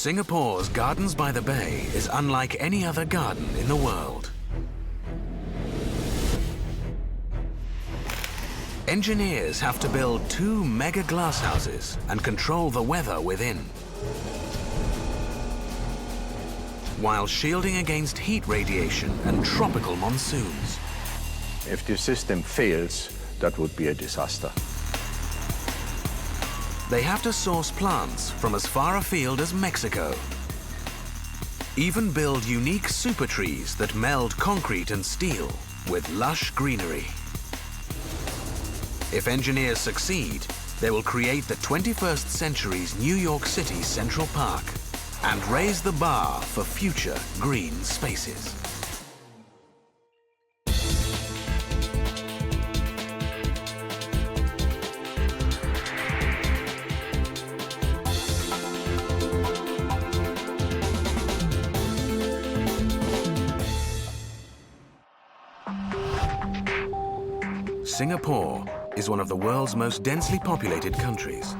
Singapore's Gardens by the Bay is unlike any other garden in the world. Engineers have to build 2 mega glasshouses and control the weather within, while shielding against heat radiation and tropical monsoons. If the system fails, that would be a disaster. They have to source plants from as far afield as Mexico. Even build unique supertrees that meld concrete and steel with lush greenery. If engineers succeed, they will create the 21st century's New York City Central Park and raise the bar for future green spaces. Singapore is one of the world's most densely populated countries.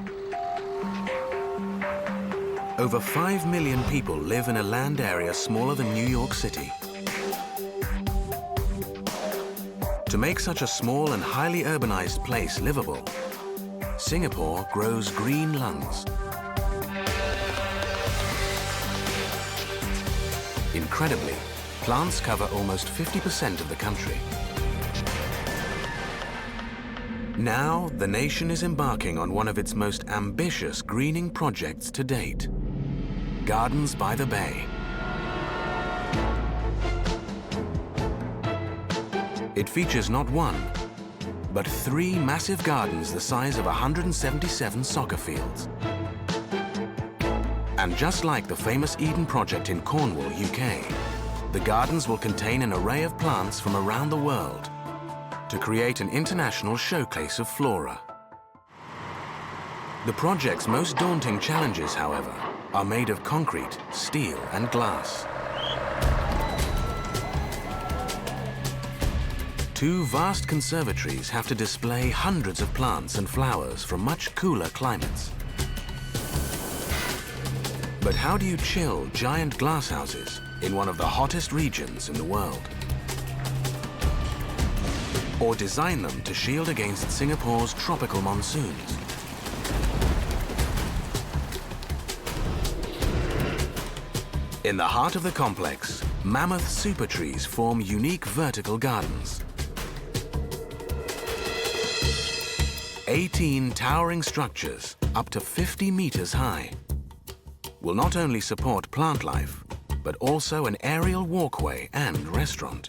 Over 5 million people live in a land area smaller than New York City. To make such a small and highly urbanized place livable, Singapore grows green lungs. Incredibly, plants cover almost 50% of the country. Now, the nation is embarking on one of its most ambitious greening projects to date, Gardens by the Bay. It features not one, but 3 massive gardens the size of 177 soccer fields. And just like the famous Eden project in Cornwall, UK, the gardens will contain an array of plants from around the world to create an international showcase of flora. The project's most daunting challenges, however, are made of concrete, steel, and glass. 2 vast conservatories have to display hundreds of plants and flowers from much cooler climates. But how do you chill giant glasshouses in one of the hottest regions in the world? Or design them to shield against Singapore's tropical monsoons? In the heart of the complex, mammoth supertrees form unique vertical gardens. 18 towering structures, up to 50 meters high, will not only support plant life, but also an aerial walkway and restaurant.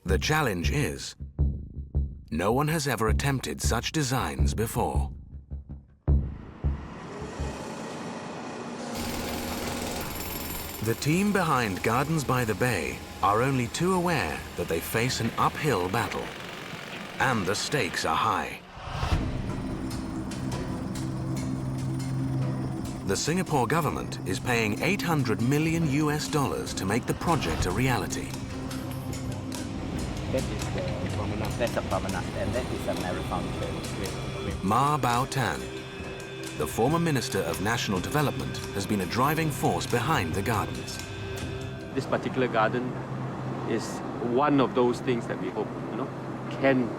The challenge is, no one has ever attempted such designs before. The team behind Gardens by the Bay are only too aware that they face an uphill battle, and the stakes are high. The Singapore government is paying $800 million to make the project a reality. That is the promenade, that's a promenade, and that is a marathon trail. Ma Bao Tan, the former Minister of National Development, has been a driving force behind the gardens. This particular garden is one of those things that we hope, can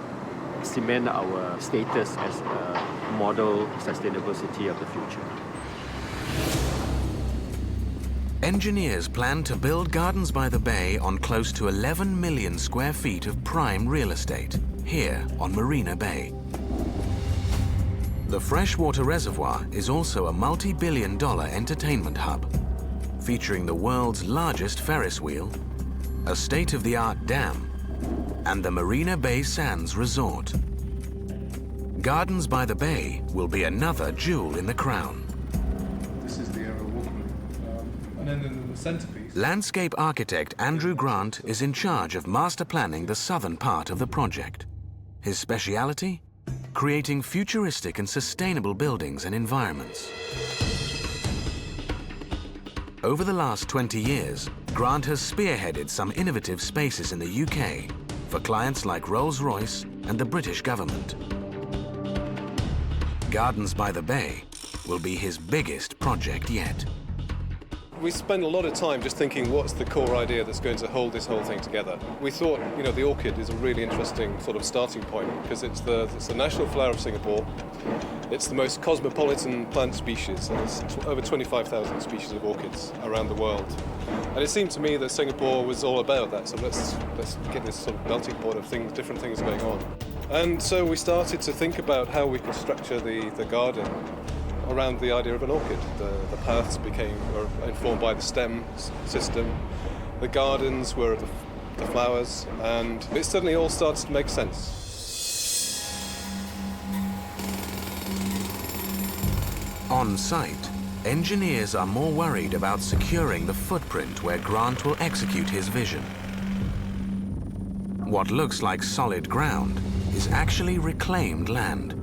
cement our status as a model sustainable city of the future. Engineers plan to build Gardens by the Bay on close to 11 million square feet of prime real estate, here on Marina Bay. The freshwater reservoir is also a multi-billion-dollar entertainment hub, featuring the world's largest Ferris wheel, a state-of-the-art dam, and the Marina Bay Sands Resort. Gardens by the Bay will be another jewel in the crown. This is the aerial walkway. And then in the centerpiece... Landscape architect Andrew Grant is in charge of master planning the southern part of the project. His speciality? Creating futuristic and sustainable buildings and environments. Over the last 20 years, Grant has spearheaded some innovative spaces in the UK for clients like Rolls-Royce and the British government. Gardens by the Bay will be his biggest project yet. We spend a lot of time just thinking what's the core idea that's going to hold this whole thing together. We thought, you know, the orchid is a really interesting sort of starting point because it's the national flower of Singapore. It's the most cosmopolitan plant species, and there's over 25,000 species of orchids around the world. And it seemed to me that Singapore was all about that, so let's get this sort of melting pot of things, different things going on. And so we started to think about how we could structure the garden around the idea of an orchid. The paths were informed by the stem system, the gardens were the flowers, and it suddenly all starts to make sense. On site, engineers are more worried about securing the footprint where Grant will execute his vision. What looks like solid ground is actually reclaimed land.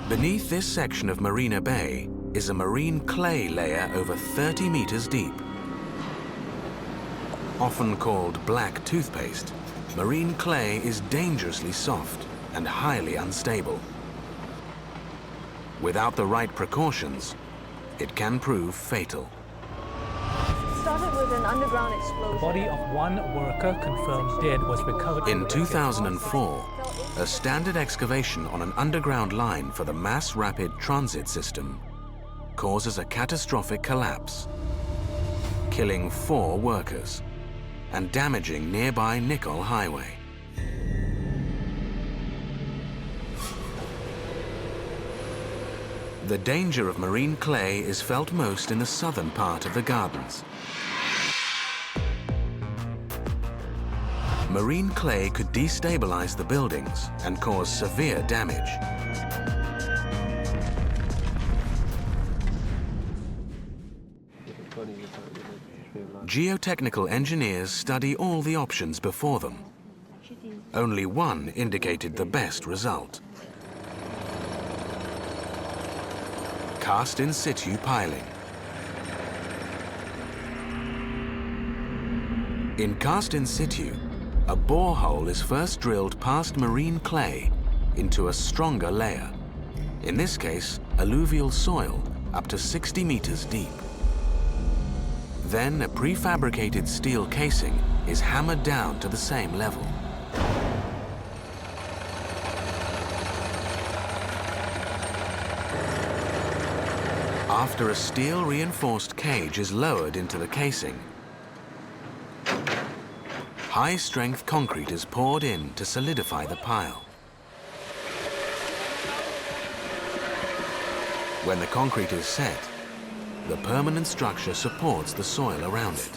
Beneath this section of Marina Bay is a marine clay layer over 30 meters deep. Often called black toothpaste, marine clay is dangerously soft and highly unstable. Without the right precautions, it can prove fatal. Started with an underground explosion. The body of one worker confirmed dead was recovered. In 2004, a standard excavation on an underground line for the Mass Rapid Transit System causes a catastrophic collapse, killing 4 workers and damaging nearby Nickel Highway. The danger of marine clay is felt most in the southern part of the gardens. Marine clay could destabilize the buildings and cause severe damage. Geotechnical engineers study all the options before them. Only one indicated the best result. Cast in situ piling. In cast in situ, a borehole is first drilled past marine clay into a stronger layer. In this case, alluvial soil up to 60 meters deep. Then a prefabricated steel casing is hammered down to the same level. After a steel-reinforced cage is lowered into the casing, high-strength concrete is poured in to solidify the pile. When the concrete is set, the permanent structure supports the soil around it.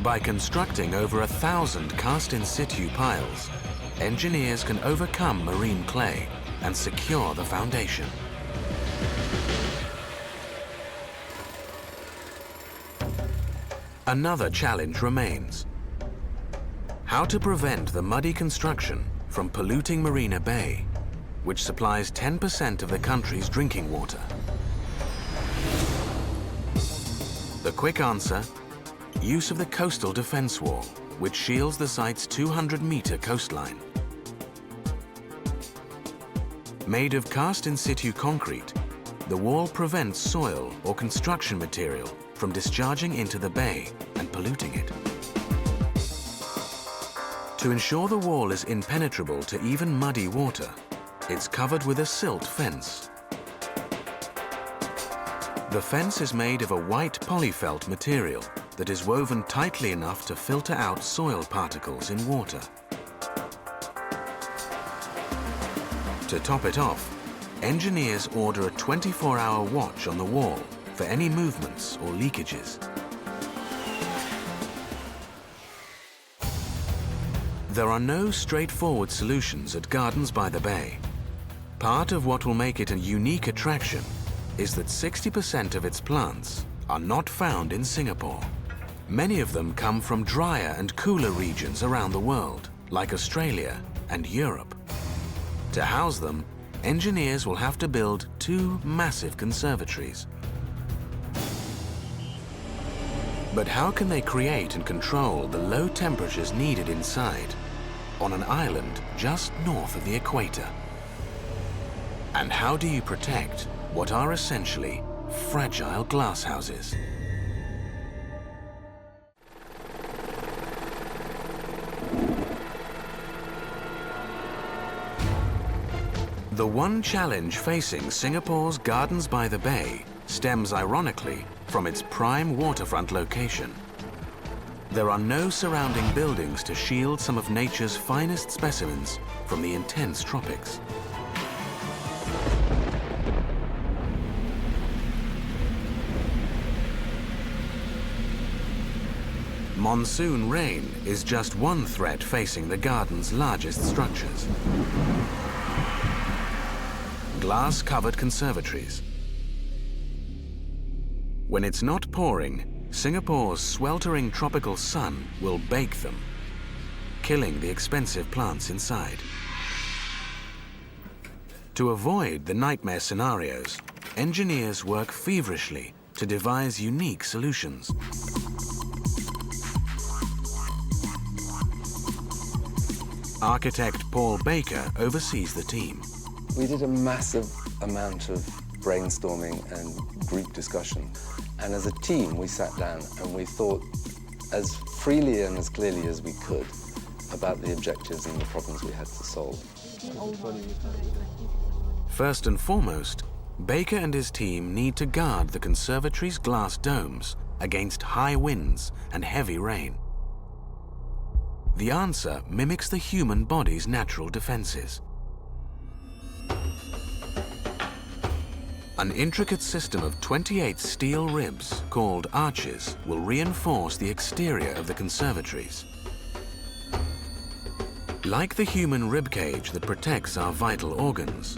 By constructing over 1,000 cast-in-situ piles, engineers can overcome marine clay and secure the foundation. Another challenge remains: how to prevent the muddy construction from polluting Marina Bay, which supplies 10% of the country's drinking water. The quick answer: use of the coastal defense wall, which shields the site's 200-meter coastline. Made of cast-in-situ concrete, the wall prevents soil or construction material from discharging into the bay and polluting it. To ensure the wall is impenetrable to even muddy water, it's covered with a silt fence. The fence is made of a white polyfelt material that is woven tightly enough to filter out soil particles in water. To top it off, engineers order a 24-hour watch on the wall for any movements or leakages. There are no straightforward solutions at Gardens by the Bay. Part of what will make it a unique attraction is that 60% of its plants are not found in Singapore. Many of them come from drier and cooler regions around the world, like Australia and Europe. To house them, engineers will have to build 2 massive conservatories. But how can they create and control the low temperatures needed inside on an island just north of the equator. And how do you protect what are essentially fragile glass houses? The one challenge facing Singapore's Gardens by the Bay stems ironically from its prime waterfront location. There are no surrounding buildings to shield some of nature's finest specimens from the intense tropics. Monsoon rain is just one threat facing the garden's largest structures. Glass-covered conservatories. When it's not pouring, Singapore's sweltering tropical sun will bake them, killing the expensive plants inside. To avoid the nightmare scenarios, engineers work feverishly to devise unique solutions. Architect Paul Baker oversees the team. We did a massive amount of brainstorming and group discussion. And as a team, we sat down and we thought as freely and as clearly as we could about the objectives and the problems we had to solve. First and foremost, Baker and his team need to guard the conservatory's glass domes against high winds and heavy rain. The answer mimics the human body's natural defenses. An intricate system of 28 steel ribs, called arches, will reinforce the exterior of the conservatories. Like the human ribcage that protects our vital organs,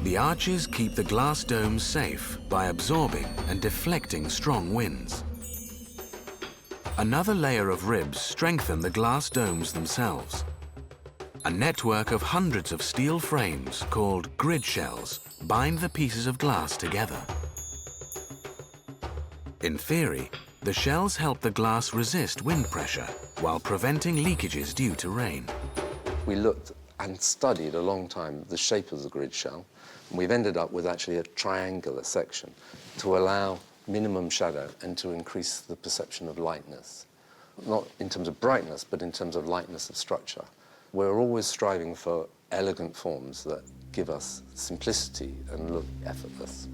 the arches keep the glass domes safe by absorbing and deflecting strong winds. Another layer of ribs strengthen the glass domes themselves. A network of hundreds of steel frames, called grid shells, bind the pieces of glass together. In theory, the shells help the glass resist wind pressure while preventing leakages due to rain. We looked and studied a long time the shape of the grid shell, and we've ended up with actually a triangular section to allow minimum shadow and to increase the perception of lightness. Not in terms of brightness, but in terms of lightness of structure. We're always striving for elegant forms that give us simplicity and look effortless.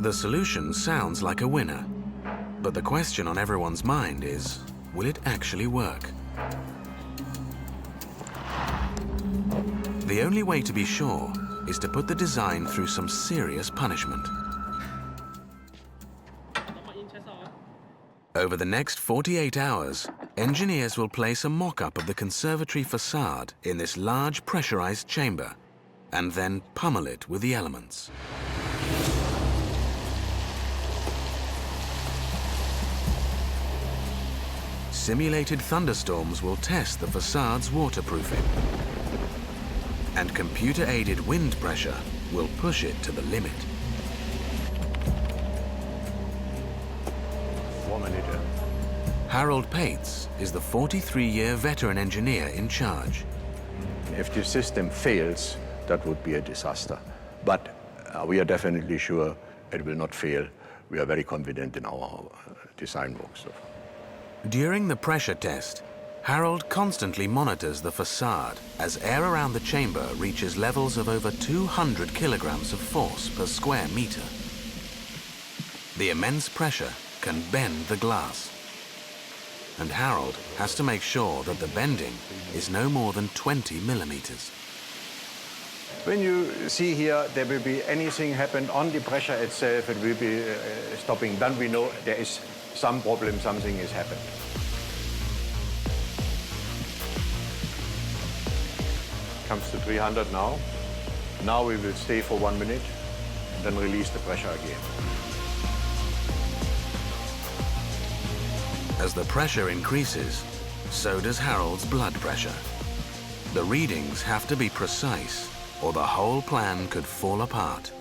The solution sounds like a winner, but the question on everyone's mind is, will it actually work? The only way to be sure is to put the design through some serious punishment. Over the next 48 hours, engineers will place a mock-up of the conservatory facade in this large pressurized chamber and then pummel it with the elements. Simulated thunderstorms will test the facade's waterproofing, and computer-aided wind pressure will push it to the limit. Harold Pates is the 43-year veteran engineer in charge. If the system fails, that would be a disaster. But we are definitely sure it will not fail. We are very confident in our design work so far. During the pressure test, Harold constantly monitors the facade as air around the chamber reaches levels of over 200 kilograms of force per square meter. The immense pressure can bend the glass, and Harold has to make sure that the bending is no more than 20 millimeters. When you see here, there will be anything happen on the pressure itself, it will be stopping. Then we know there is some problem, something has happened. Comes to 300 now. Now we will stay for 1 minute, then release the pressure again. As the pressure increases, so does Harold's blood pressure. The readings have to be precise, or the whole plan could fall apart.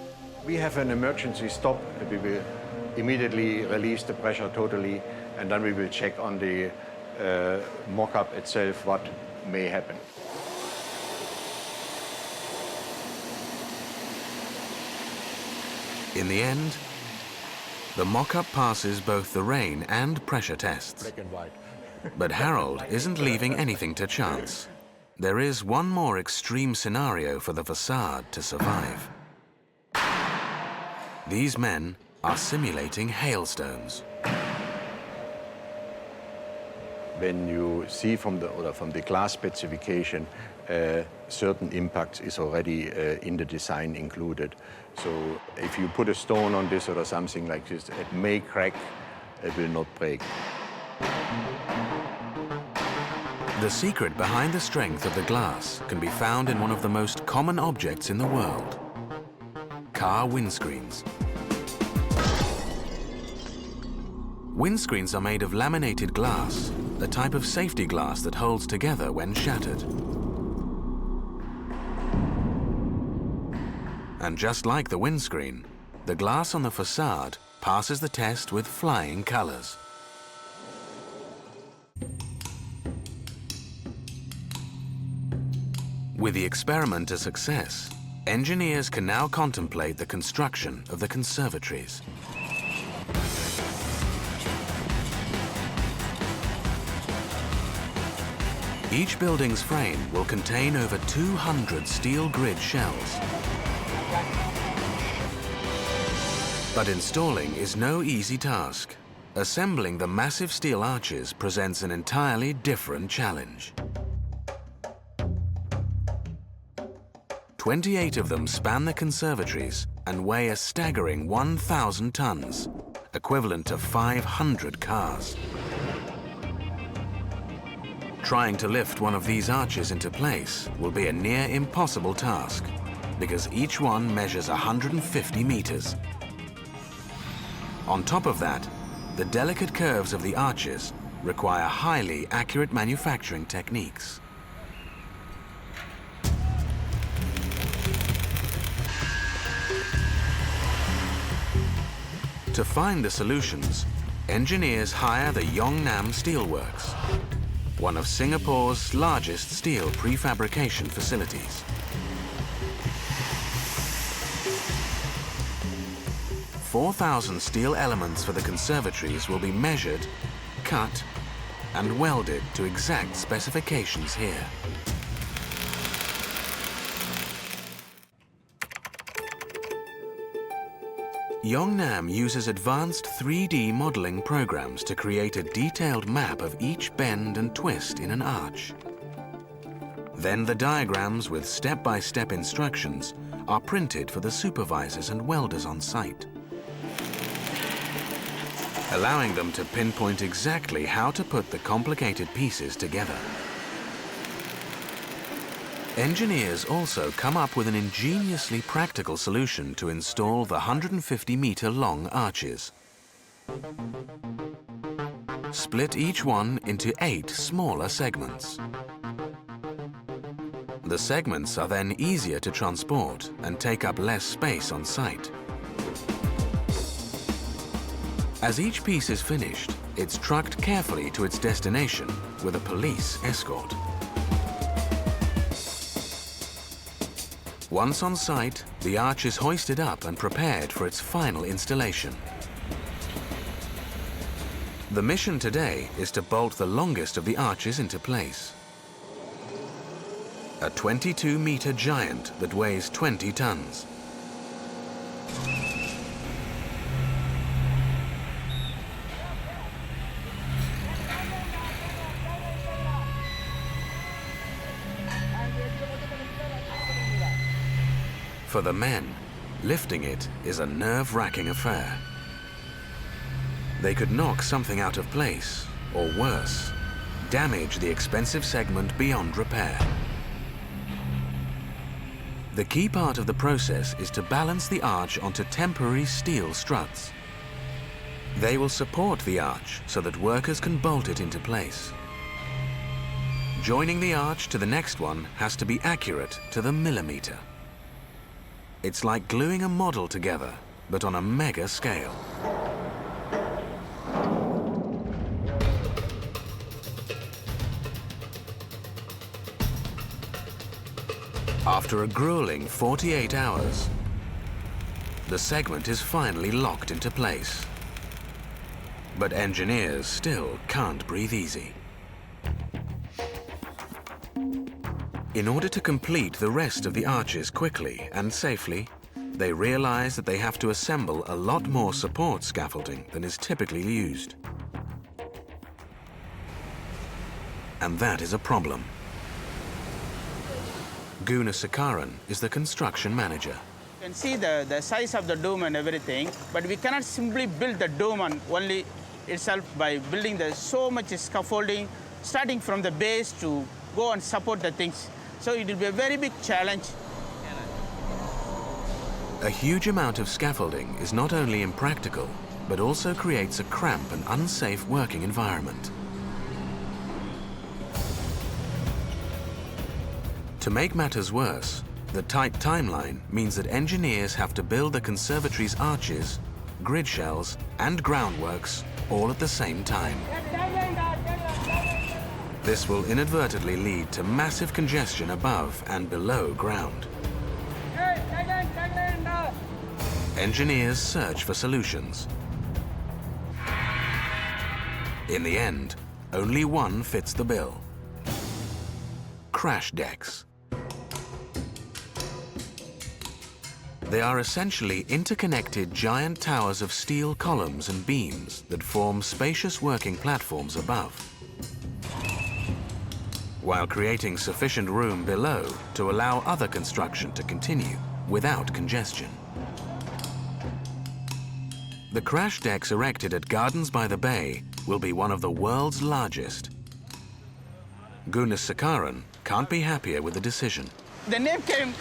We have an emergency stop. We will immediately release the pressure totally, and then we will check on the mock-up itself what may happen. In the end, the mock-up passes both the rain and pressure tests. Black and white. But Harold isn't leaving anything to chance. There is one more extreme scenario for the facade to survive. These men are simulating hailstones. When you see from the glass specification, certain impacts is already in the design included. So if you put a stone on this or something like this, it may crack, it will not break. The secret behind the strength of the glass can be found in one of the most common objects in the world: car windscreens. Windscreens are made of laminated glass, a type of safety glass that holds together when shattered. And just like the windscreen, the glass on the facade passes the test with flying colors. With the experiment a success, engineers can now contemplate the construction of the conservatories. Each building's frame will contain over 200 steel grid shells. But installing is no easy task. Assembling the massive steel arches presents an entirely different challenge. 28 of them span the conservatories and weigh a staggering 1,000 tons, equivalent to 500 cars. Trying to lift one of these arches into place will be a near impossible task, because each one measures 150 meters. On top of that, the delicate curves of the arches require highly accurate manufacturing techniques. To find the solutions, engineers hire the Yongnam Steelworks, one of Singapore's largest steel prefabrication facilities. 4,000 steel elements for the conservatories will be measured, cut, and welded to exact specifications here. Yongnam uses advanced 3D modeling programs to create a detailed map of each bend and twist in an arch. Then the diagrams with step-by-step instructions are printed for the supervisors and welders on site, allowing them to pinpoint exactly how to put the complicated pieces together. Engineers also come up with an ingeniously practical solution to install the 150-meter-long arches. Split each one into 8 smaller segments. The segments are then easier to transport and take up less space on site. As each piece is finished, it's trucked carefully to its destination with a police escort. Once on site, the arch is hoisted up and prepared for its final installation. The mission today is to bolt the longest of the arches into place. A 22-meter giant that weighs 20 tons. For the men, lifting it is a nerve-wracking affair. They could knock something out of place, or worse, damage the expensive segment beyond repair. The key part of the process is to balance the arch onto temporary steel struts. They will support the arch so that workers can bolt it into place. Joining the arch to the next one has to be accurate to the millimeter. It's like gluing a model together, but on a mega scale. After a grueling 48 hours, the segment is finally locked into place. But engineers still can't breathe easy. In order to complete the rest of the arches quickly and safely, they realize that they have to assemble a lot more support scaffolding than is typically used. And that is a problem. Gunasekaran is the construction manager. You can see the size of the dome and everything, but we cannot simply build the dome on only itself by building so much scaffolding, starting from the base to go and support the things. So it will be a very big challenge. A huge amount of scaffolding is not only impractical, but also creates a cramped and unsafe working environment. To make matters worse, the tight timeline means that engineers have to build the conservatory's arches, grid shells, and groundworks all at the same time. This will inadvertently lead to massive congestion above and below ground. Engineers search for solutions. In the end, only one fits the bill: crash decks. They are essentially interconnected giant towers of steel columns and beams that form spacious working platforms above, while creating sufficient room below to allow other construction to continue without congestion. The crash decks erected at Gardens by the Bay will be one of the world's largest. Gunasekaran can't be happier with the decision. The name came,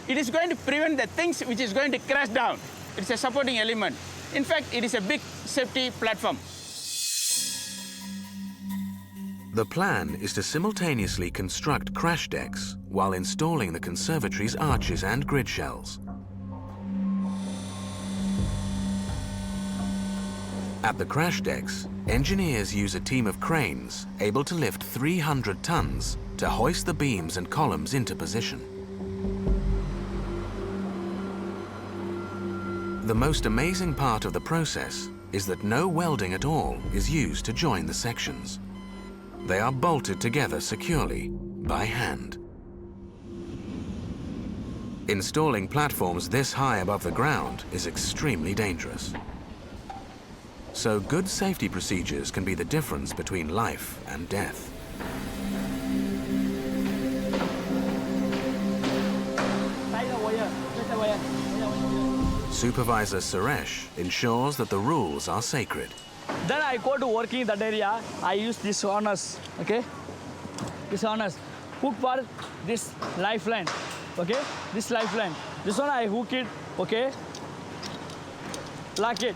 it is going to prevent the things which is going to crash down. It's a supporting element. In fact, it is a big safety platform. The plan is to simultaneously construct crash decks while installing the conservatory's arches and grid shells. At the crash decks, engineers use a team of cranes able to lift 300 tons to hoist the beams and columns into position. The most amazing part of the process is that no welding at all is used to join the sections. They are bolted together securely by hand. Installing platforms this high above the ground is extremely dangerous. So good safety procedures can be the difference between life and death. Supervisor Suresh ensures that the rules are sacred. Then I go to working in that area. I use this harness, okay? This harness. Hook for this lifeline, okay? This lifeline. This one I hook it, okay? Lock it.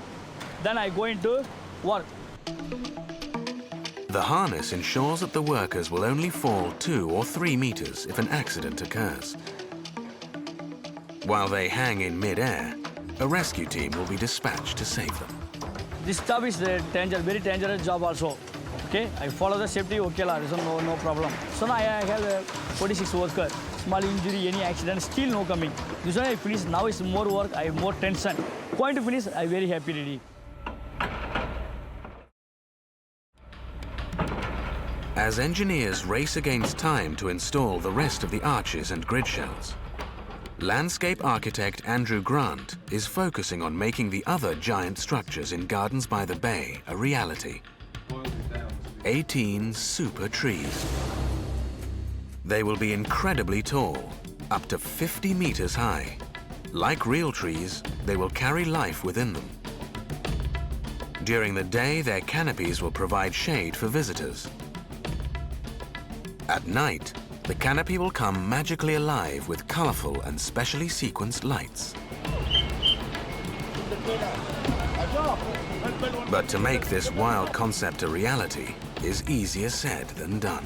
Then I go into work. The harness ensures that the workers will only fall 2 or 3 meters if an accident occurs. While they hang in mid-air, a rescue team will be dispatched to save them. This job is very dangerous job also. Okay, I follow the safety, okay, no problem. So now I have 46 workers. Small injury, any accident, still no coming. This one I finish, now it's more work, I have more tension. Point to finish, I'm very happy really. As engineers race against time to install the rest of the arches and grid shells, landscape architect Andrew Grant is focusing on making the other giant structures in Gardens by the Bay a reality. 18 super trees. They will be incredibly tall, up to 50 meters high. Like real trees, they will carry life within them. During the day, their canopies will provide shade for visitors. At night, the canopy will come magically alive with colorful and specially sequenced lights. But to make this wild concept a reality is easier said than done.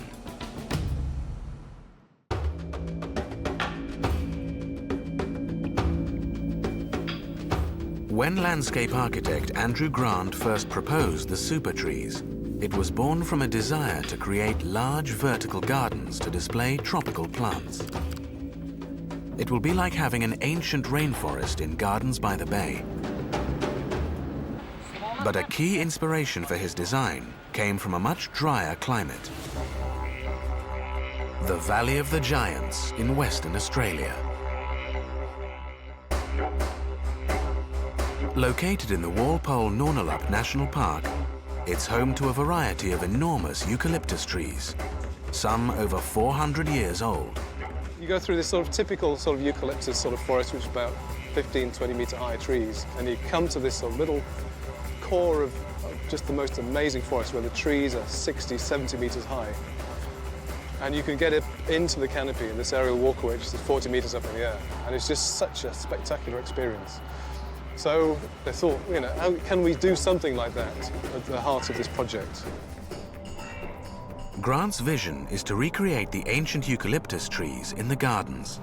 When landscape architect Andrew Grant first proposed the Supertrees, it was born from a desire to create large vertical gardens to display tropical plants. It will be like having an ancient rainforest in Gardens by the Bay. But a key inspiration for his design came from a much drier climate. The Valley of the Giants in Western Australia. Located in the Walpole-Nornalup National Park, it's home to a variety of enormous eucalyptus trees, some over 400 years old. You go through this sort of typical sort of eucalyptus sort of forest, which is about 15, 20 metre high trees, and you come to this sort of little core of just the most amazing forest where the trees are 60, 70 metres high. And you can get it into the canopy in this aerial walkway, which is 40 metres up in the air, and it's just such a spectacular experience. So they thought, you know, how can we do something like that at the heart of this project? Grant's vision is to recreate the ancient eucalyptus trees in the gardens.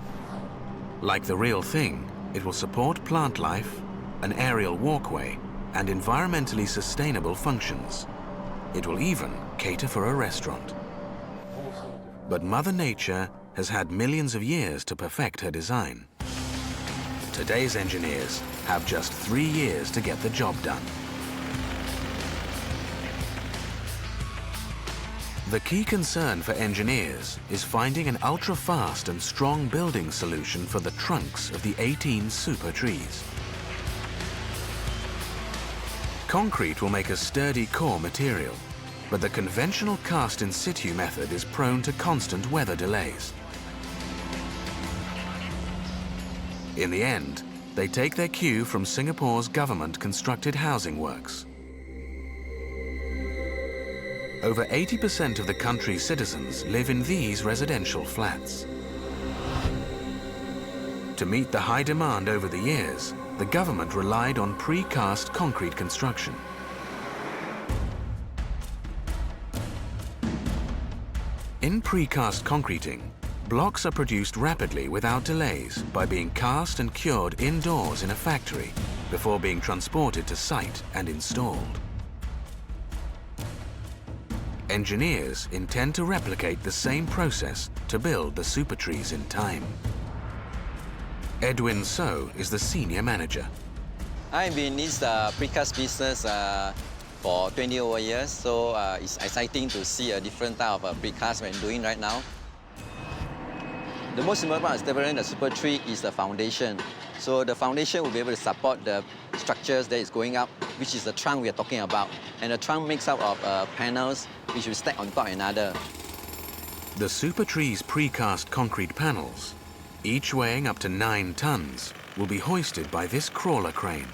Like the real thing, it will support plant life, an aerial walkway, and environmentally sustainable functions. It will even cater for a restaurant. But Mother Nature has had millions of years to perfect her design. Today's engineers have just 3 years to get the job done. The key concern for engineers is finding an ultra-fast and strong building solution for the trunks of the 18 super trees. Concrete will make a sturdy core material, but the conventional cast in situ method is prone to constant weather delays. In the end, they take their cue from Singapore's government-constructed housing works. Over 80% of the country's citizens live in these residential flats. To meet the high demand over the years, the government relied on precast concrete construction. In precast concreting, blocks are produced rapidly without delays by being cast and cured indoors in a factory before being transported to site and installed. Engineers intend to replicate the same process to build the Supertrees in time. Edwin So is the senior manager. I've been in this precast business for 20 over years, so it's exciting to see a different type of precast we're doing right now. The most important part of developing the Supertree is the foundation. So the foundation will be able to support the structures that is going up, which is the trunk we are talking about. And the trunk makes up of panels which will stack on top of another. The Supertree's precast concrete panels, each weighing up to 9 tons, will be hoisted by this crawler crane.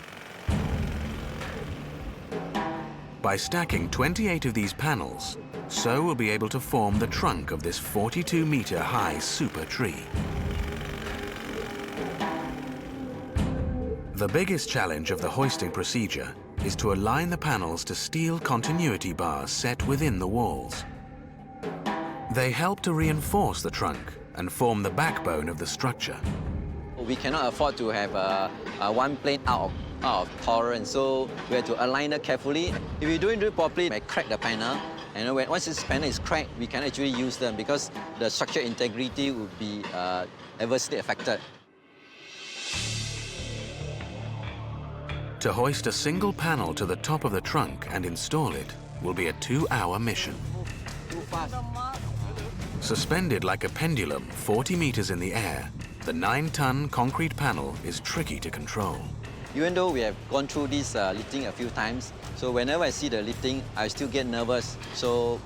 By stacking 28 of these panels, So will be able to form the trunk of this 42-meter high super tree. The biggest challenge of the hoisting procedure is to align the panels to steel continuity bars set within the walls. They help to reinforce the trunk and form the backbone of the structure. We cannot afford to have one plane out of tolerance, so we have to align it carefully. If we don't do it properly, we crack the panel. And once this panel is cracked, we can actually use them because the structural integrity will be adversely affected. To hoist a single panel to the top of the trunk and install it will be a 2-hour mission. Suspended like a pendulum 40 meters in the air, the 9-ton concrete panel is tricky to control. Even though we have gone through this lifting a few times, so whenever I see the lifting, I still get nervous. So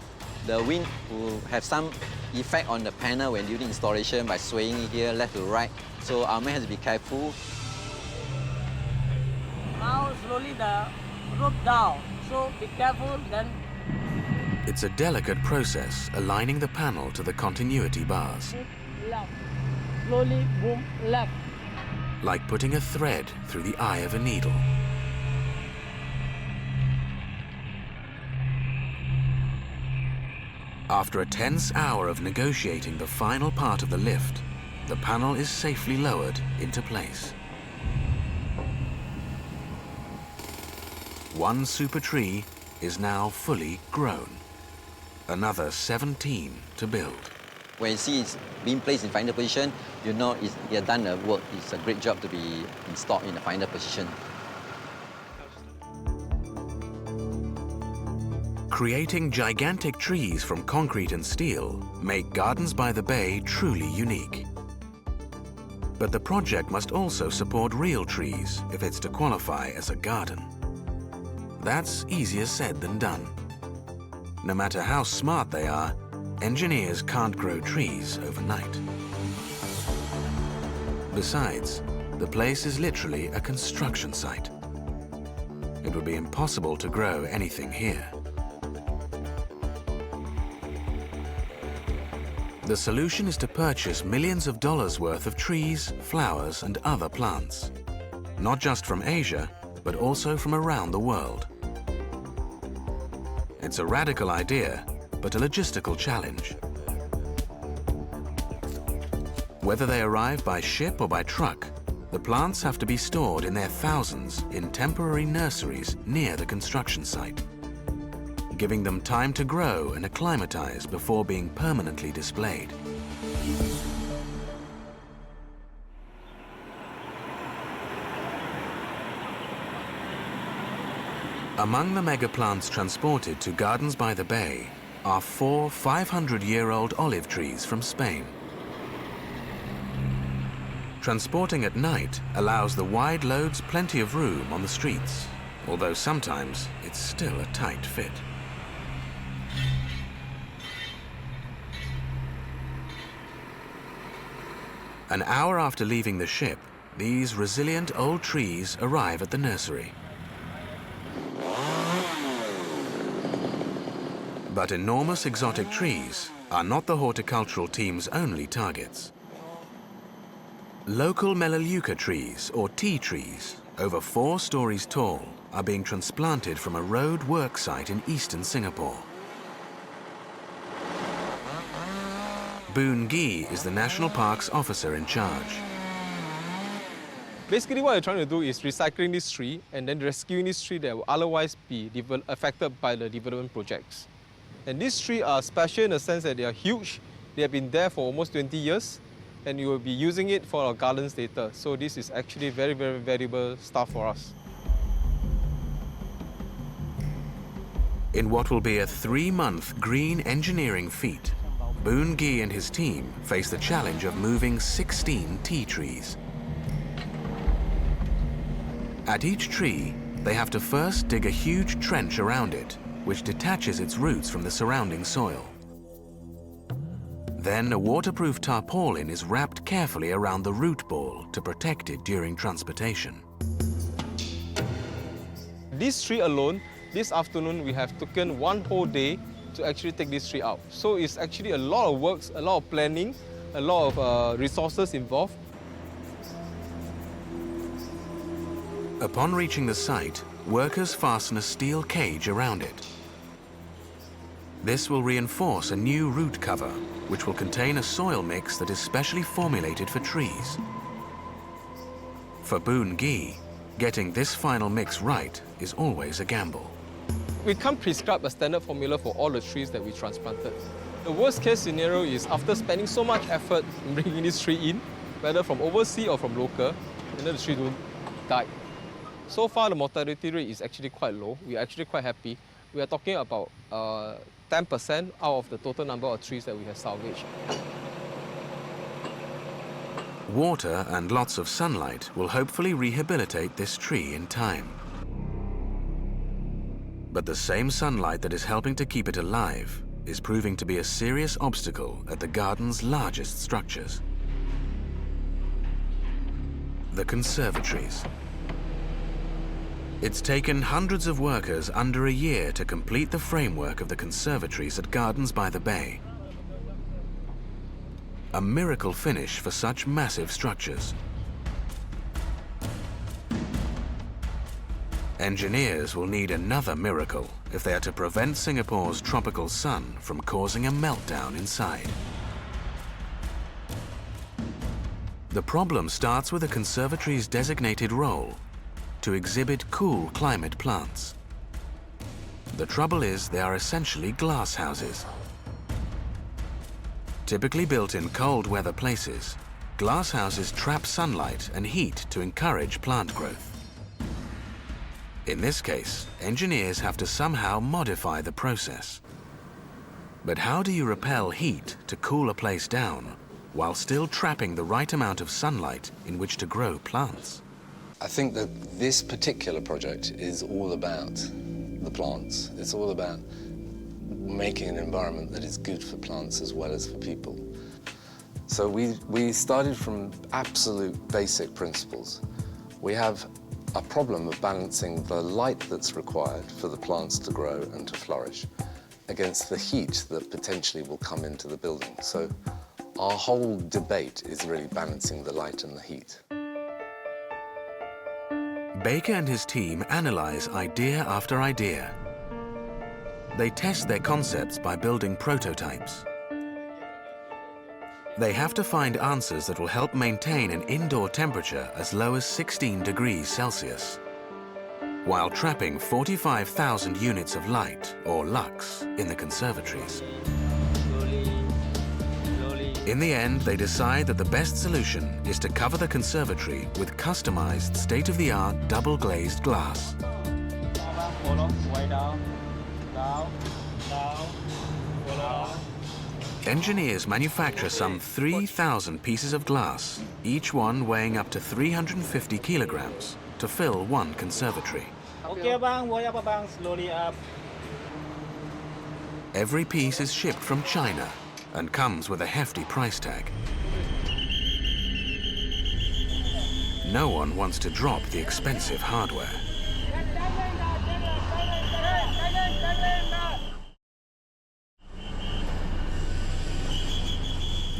the wind will have some effect on the panel when doing installation by swaying it here left to right. So our man has to be careful. Now slowly the rope down, so be careful then. It's a delicate process aligning the panel to the continuity bars. Left. Slowly boom left. Like putting a thread through the eye of a needle. After a tense hour of negotiating the final part of the lift, the panel is safely lowered into place. One super tree is now fully grown. Another 17 to build. When you see it's being placed in final position, you know you have done the work. It's a great job to be installed in the final position. Creating gigantic trees from concrete and steel make Gardens by the Bay truly unique. But the project must also support real trees if it's to qualify as a garden. That's easier said than done. No matter how smart they are, engineers can't grow trees overnight. Besides, the place is literally a construction site. It would be impossible to grow anything here. The solution is to purchase millions of dollars worth of trees, flowers, and other plants. Not just from Asia, but also from around the world. It's a radical idea, but a logistical challenge. Whether they arrive by ship or by truck, the plants have to be stored in their thousands in temporary nurseries near the construction site, giving them time to grow and acclimatize before being permanently displayed. Among the mega plants transported to Gardens by the Bay are 4 500-year-old olive trees from Spain. Transporting at night allows the wide loads plenty of room on the streets, although sometimes it's still a tight fit. An hour after leaving the ship, these resilient old trees arrive at the nursery. But enormous exotic trees are not the horticultural team's only targets. Local melaleuca trees, or tea trees, over 4 stories tall, are being transplanted from a road work site in eastern Singapore. Boon Gee is the National Park's officer in charge. Basically, what we're trying to do is recycling this tree and then rescuing this tree that will otherwise be affected by the development projects. And these trees are special in the sense that they are huge. They have been there for almost 20 years, and you will be using it for our gardens later. So this is actually very, very valuable stuff for us. In what will be a 3-month green engineering feat, Boon Gee and his team face the challenge of moving 16 tea trees. At each tree, they have to first dig a huge trench around it, which detaches its roots from the surrounding soil. Then a waterproof tarpaulin is wrapped carefully around the root ball to protect it during transportation. This tree alone, this afternoon we have taken 1 whole day to actually take this tree out. So it's actually a lot of work, a lot of planning, a lot of resources involved. Upon reaching the site, workers fasten a steel cage around it. This will reinforce a new root cover, which will contain a soil mix that is specially formulated for trees. For Boon Gee, getting this final mix right is always a gamble. We can't prescribe a standard formula for all the trees that we transplanted. The worst case scenario is after spending so much effort in bringing this tree in, whether from overseas or from local, and then the tree don't die. So far, the mortality rate is actually quite low. We are actually quite happy. We are talking about 10% out of the total number of trees that we have salvaged. Water and lots of sunlight will hopefully rehabilitate this tree in time. But the same sunlight that is helping to keep it alive is proving to be a serious obstacle at the garden's largest structures. The conservatories. It's taken hundreds of workers under a year to complete the framework of the conservatories at Gardens by the Bay. A miracle finish for such massive structures. Engineers will need another miracle if they are to prevent Singapore's tropical sun from causing a meltdown inside. The problem starts with the conservatory's designated role to exhibit cool climate plants. The trouble is they are essentially glass houses. Typically built in cold weather places, glasshouses trap sunlight and heat to encourage plant growth. In this case, engineers have to somehow modify the process. But how do you repel heat to cool a place down while still trapping the right amount of sunlight in which to grow plants? I think that this particular project is all about the plants. It's all about making an environment that is good for plants as well as for people. So we started from absolute basic principles. We have a problem of balancing the light that's required for the plants to grow and to flourish against the heat that potentially will come into the building. So our whole debate is really balancing the light and the heat. Baker and his team analyze idea after idea. They test their concepts by building prototypes. They have to find answers that will help maintain an indoor temperature as low as 16 degrees Celsius, while trapping 45,000 units of light, or lux, in the conservatories. In the end, they decide that the best solution is to cover the conservatory with customized, state-of-the-art double-glazed glass. Engineers manufacture some 3,000 pieces of glass, each one weighing up to 350 kilograms, to fill one conservatory. Slowly up. Every piece is shipped from China and comes with a hefty price tag. No one wants to drop the expensive hardware.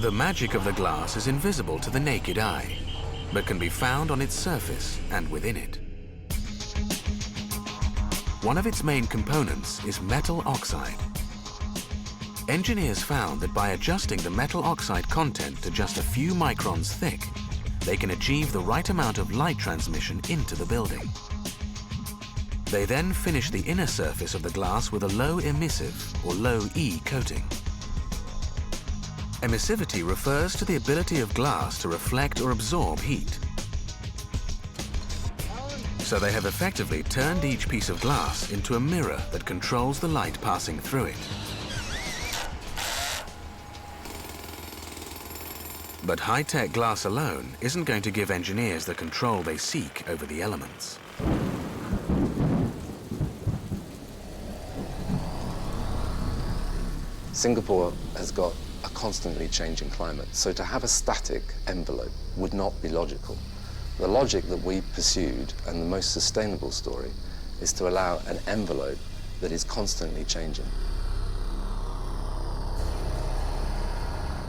The magic of the glass is invisible to the naked eye, but can be found on its surface and within it. One of its main components is metal oxide. Engineers found that by adjusting the metal oxide content to just a few microns thick, they can achieve the right amount of light transmission into the building. They then finish the inner surface of the glass with a low emissive or low E coating. Emissivity refers to the ability of glass to reflect or absorb heat. So they have effectively turned each piece of glass into a mirror that controls the light passing through it. But high-tech glass alone isn't going to give engineers the control they seek over the elements. Singapore has got a constantly changing climate, so to have a static envelope would not be logical. The logic that we pursued, and the most sustainable story, is to allow an envelope that is constantly changing.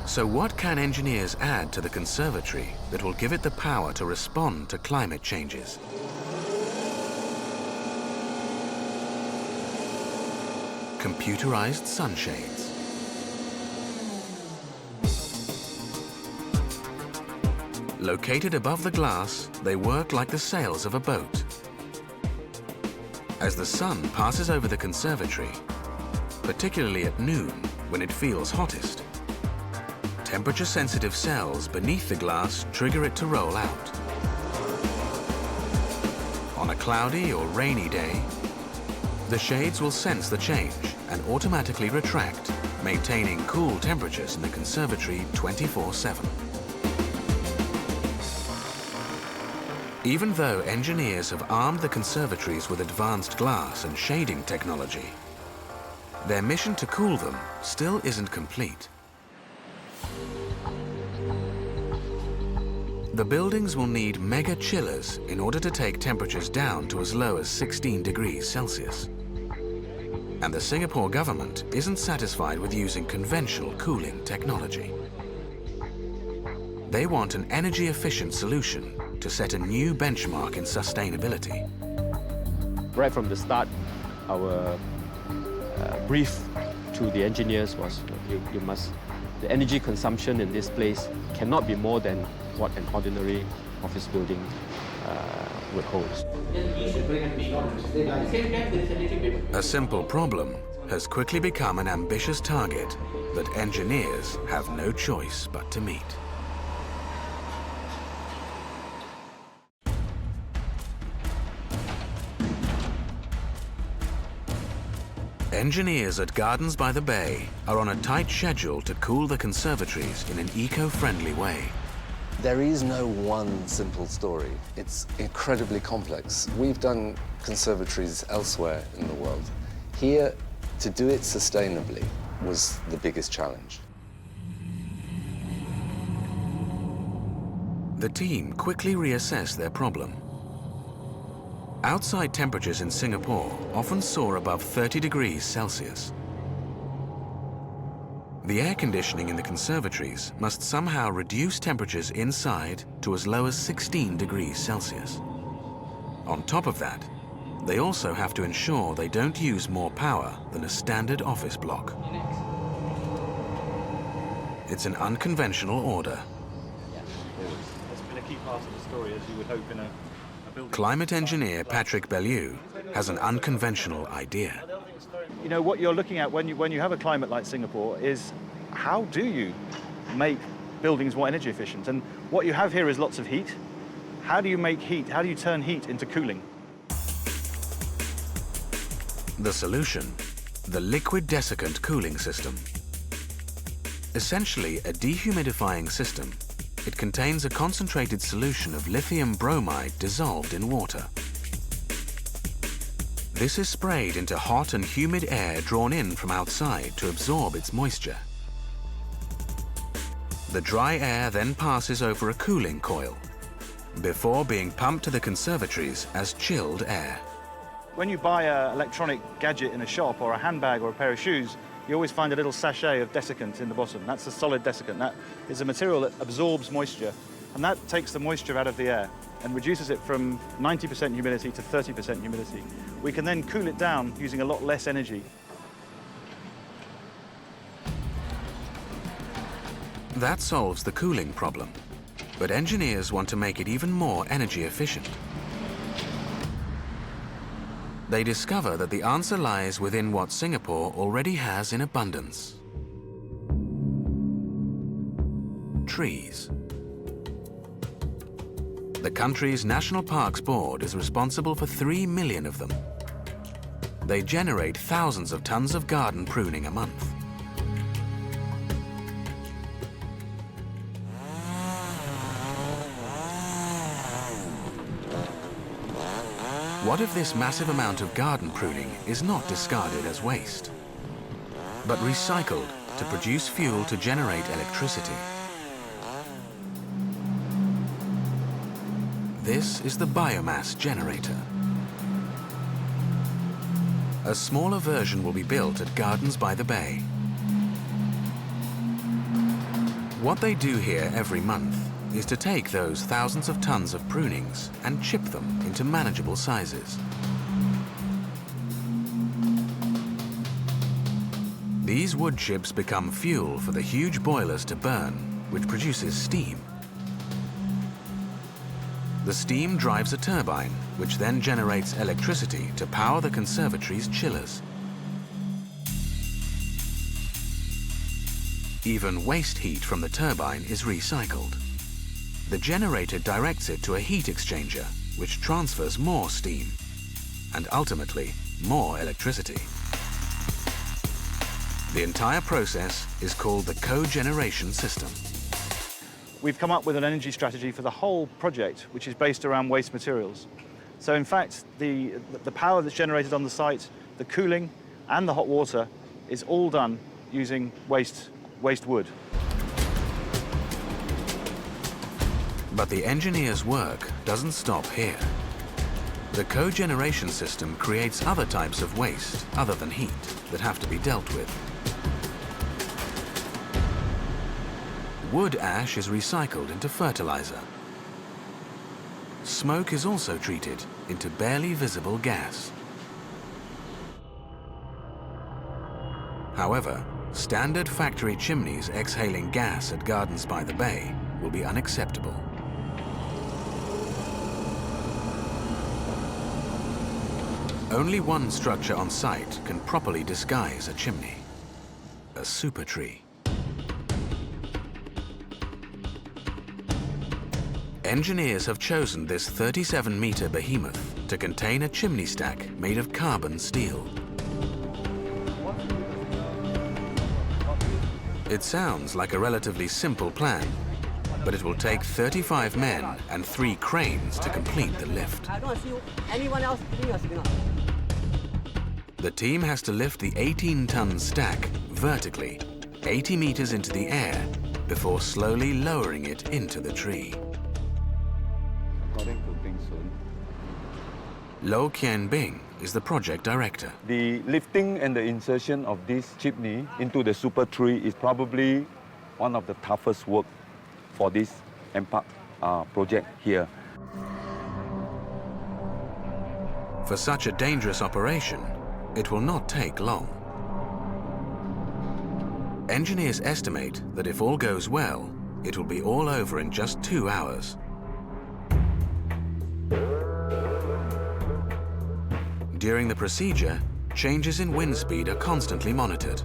So what can engineers add to the conservatory that will give it the power to respond to climate changes? Computerized sunshades. Located above the glass, they work like the sails of a boat. As the sun passes over the conservatory, particularly at noon when it feels hottest, temperature-sensitive cells beneath the glass trigger it to roll out. On a cloudy or rainy day, the shades will sense the change and automatically retract, maintaining cool temperatures in the conservatory 24/7. Even though engineers have armed the conservatories with advanced glass and shading technology, their mission to cool them still isn't complete. The buildings will need mega chillers in order to take temperatures down to as low as 16 degrees Celsius. And the Singapore government isn't satisfied with using conventional cooling technology. They want an energy-efficient solution to set a new benchmark in sustainability. Right from the start, our brief to the engineers was, the energy consumption in this place cannot be more than what an ordinary office building would hold. A simple problem has quickly become an ambitious target that engineers have no choice but to meet. Engineers at Gardens by the Bay are on a tight schedule to cool the conservatories in an eco-friendly way. There is no one simple story. It's incredibly complex. We've done conservatories elsewhere in the world. Here, to do it sustainably was the biggest challenge. The team quickly reassessed their problem. Outside temperatures in Singapore often soar above 30 degrees Celsius. The air conditioning in the conservatories must somehow reduce temperatures inside to as low as 16 degrees Celsius. On top of that, they also have to ensure they don't use more power than a standard office block. It's an unconventional order. That's been a key part of the story, as you would hope in a building. Climate engineer Patrick Bellew has an unconventional idea. You know, what you're looking at when you have a climate like Singapore is how do you make buildings more energy efficient? And what you have here is lots of heat. How do you make heat? How do you turn heat into cooling? The solution, the liquid desiccant cooling system. Essentially a dehumidifying system, it contains a concentrated solution of lithium bromide dissolved in water. This is sprayed into hot and humid air drawn in from outside to absorb its moisture. The dry air then passes over a cooling coil before being pumped to the conservatories as chilled air. When you buy an electronic gadget in a shop or a handbag or a pair of shoes, you always find a little sachet of desiccant in the bottom. That's a solid desiccant. That is a material that absorbs moisture, and that takes the moisture out of the air and reduces it from 90% humidity to 30% humidity. We can then cool it down using a lot less energy. That solves the cooling problem, but engineers want to make it even more energy efficient. They discover that the answer lies within what Singapore already has in abundance: trees. The country's National Parks Board is responsible for 3 million of them. They generate thousands of tons of garden pruning a month. What if this massive amount of garden pruning is not discarded as waste, but recycled to produce fuel to generate electricity? This is the biomass generator. A smaller version will be built at Gardens by the Bay. What they do here every month is to take those thousands of tons of prunings and chip them into manageable sizes. These wood chips become fuel for the huge boilers to burn, which produces steam. The steam drives a turbine, which then generates electricity to power the conservatory's chillers. Even waste heat from the turbine is recycled. The generator directs it to a heat exchanger, which transfers more steam and ultimately more electricity. The entire process is called the cogeneration system. We've come up with an energy strategy for the whole project, which is based around waste materials. So in fact, the power that's generated on the site, the cooling and the hot water is all done using waste wood. But the engineer's work doesn't stop here. The cogeneration system creates other types of waste, other than heat, that have to be dealt with. Wood ash is recycled into fertilizer. Smoke is also treated into barely visible gas. However, standard factory chimneys exhaling gas at Gardens by the Bay will be unacceptable. Only one structure on site can properly disguise a chimney: a supertree. Engineers have chosen this 37-meter behemoth to contain a chimney stack made of carbon steel. It sounds like a relatively simple plan, but it will take 35 men and 3 cranes to complete the lift. I don't see anyone else doing a signal. The team has to lift the 18-ton stack vertically, 80 meters into the air, before slowly lowering it into the tree. Lo Qianbing is the project director. The lifting and the insertion of this chimney into the super tree is probably one of the toughest work for this embark project here. For such a dangerous operation, it will not take long. Engineers estimate that if all goes well, it will be all over in just 2 hours. During the procedure, changes in wind speed are constantly monitored.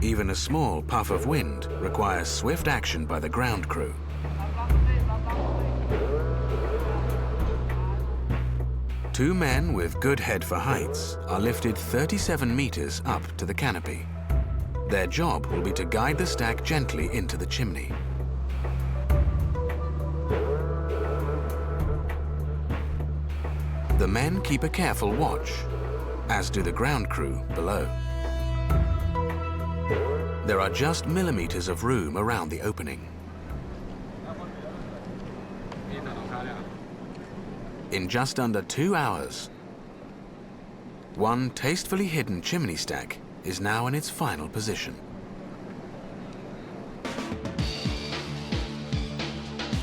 Even a small puff of wind requires swift action by the ground crew. Two men with good head for heights are lifted 37 meters up to the canopy. Their job will be to guide the stack gently into the chimney. The men keep a careful watch, as do the ground crew below. There are just millimeters of room around the opening. In just under 2 hours, one tastefully hidden chimney stack is now in its final position.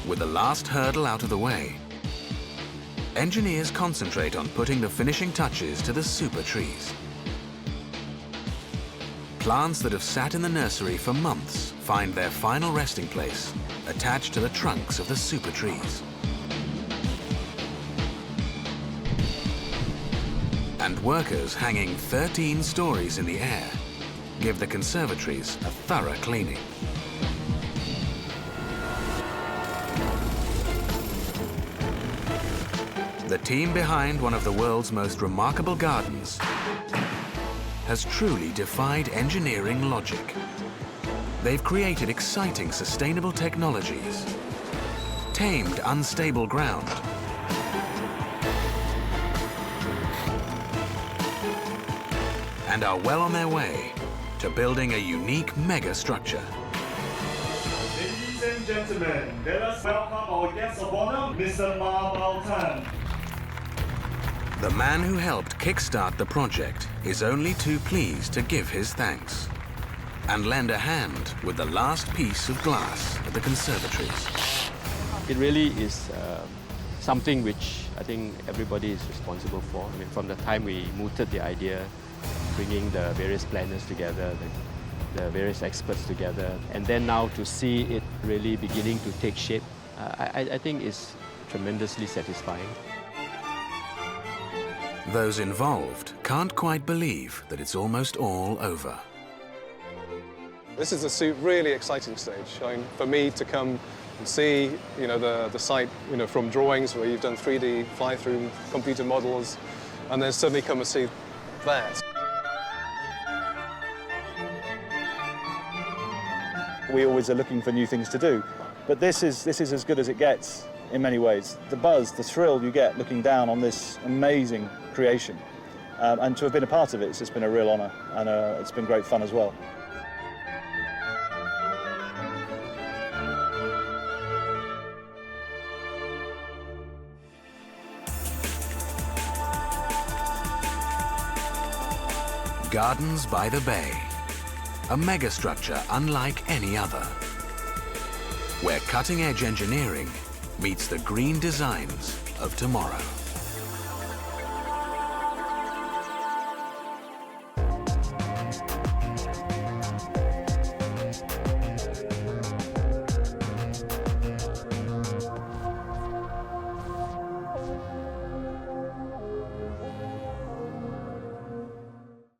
With the last hurdle out of the way, engineers concentrate on putting the finishing touches to the Supertrees. Plants that have sat in the nursery for months find their final resting place attached to the trunks of the Supertrees. And workers hanging 13 stories in the air give the conservatories a thorough cleaning. The team behind one of the world's most remarkable gardens has truly defied engineering logic. They've created exciting sustainable technologies, tamed unstable ground, and are well on their way to building a unique mega structure. Ladies and gentlemen, let us welcome our guest of honor, Mr. Ma Baotan. The man who helped kickstart the project is only too pleased to give his thanks and lend a hand with the last piece of glass at the conservatories. It really is something which I think everybody is responsible for. I mean, from the time we mooted the idea, bringing the various planners together, the various experts together, and then now to see it really beginning to take shape, I think is tremendously satisfying. Those involved can't quite believe that it's almost all over. This is a really exciting stage. I mean, for me to come and see, the site, from drawings where you've done 3D fly-through computer models, and then suddenly come and see that. We always are looking for new things to do, but this is as good as it gets in many ways. The buzz, the thrill you get looking down on this amazing creation, and to have been a part of it, it's just been a real honour, and it's been great fun as well. Gardens by the Bay, a megastructure unlike any other, where cutting-edge engineering meets the green designs of tomorrow.